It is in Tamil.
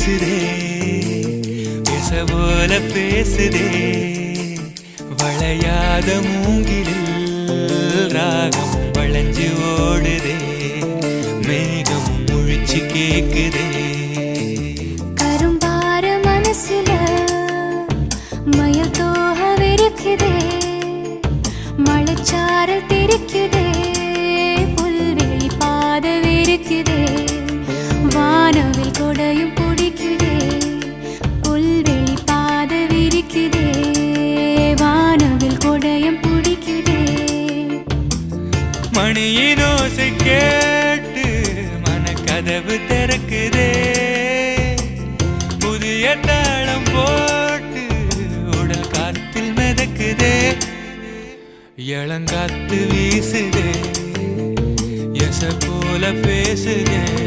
வீசுதே பேச போல பேசுதே வளையாத மூங்கிலில் ராகம் வளைஞ்சு ஓடுதே மேகம் முழிச்சு கேக்குதே கரும்பார மனசுல மயில் தோகவிருக்குதே மழைச்சாரல் தெரிக்குதே புல்வெளி பாதவிருக்குதே வானவில் கொடையும் பிடிக்குதே புல்வெளி பாதவிருக்குதே வானவில் கொடையும் பிடிக்குதே மணியின் ஓசை கேட்டு மனக்கதவு திறக்குதே புதிய தாளம் போட்டு உடல் காத்தில் மிதக்குதே இளங்காத்து வீசுதே எச போல பேசுதே